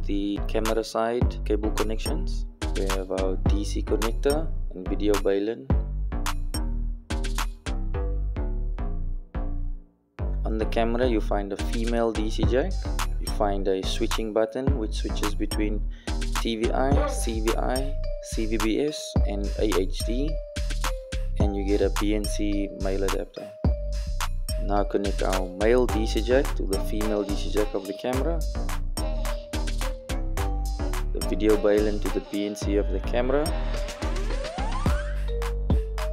the camera side cable connections. We have our DC connector and video bailin. On the camera you find a female DC jack. You find a switching button which switches between TVI, CVI, CVBS and AHD, and you get a PNC male adapter. Now connect our male DC jack to the female DC jack of the camera, the video bailin to the PNC of the camera.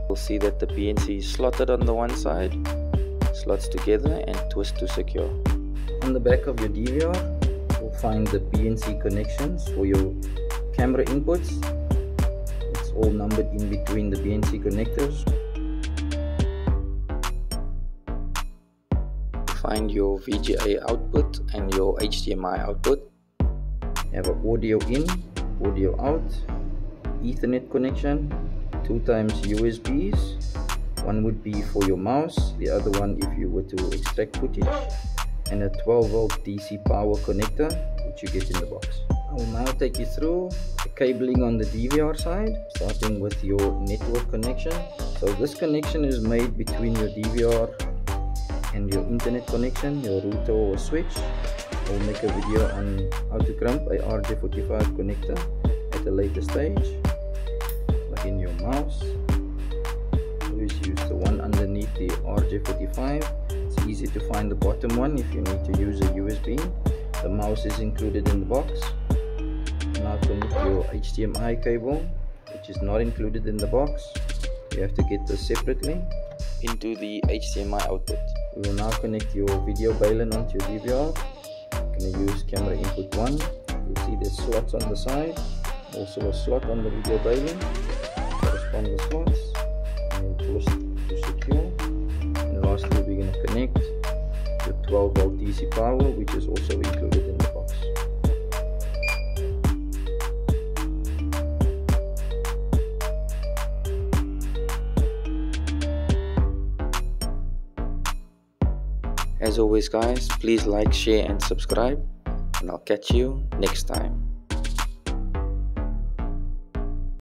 You'll see that the PNC is slotted on the one side, slots together and twist to secure. On the back of your DVR, you'll find the PNC connections for your camera inputs. It's all numbered in between the PNC connectors. Find your VGA output and your HDMI output. You have an audio in, audio out, Ethernet connection, 2 times USBs. One would be for your mouse, the other one if you were to extract footage, and a 12 volt DC power connector which you get in the box. I will now take you through the cabling on the DVR side, starting with your network connection. So this connection is made between your DVR and your internet connection, your router or switch. I will make a video on how to crimp a RJ45 connector at a later stage. Plug in your mouse. Always use the one underneath the RJ45. It's easy to find the bottom one if you need to use a USB. The mouse is included in the box. Now connect your HDMI cable, which is not included in the box. You have to get this separately into the HDMI output. We will now connect your video bailin onto your DVR. I'm going to use camera input 1. You'll see there's slots on the side, also a slot on the video bailin, corresponding slots, and twist to secure. And lastly, we're going to connect your 12 volt DC power, which is also included in the box. As always guys, please like, share and subscribe, and I'll catch you next time.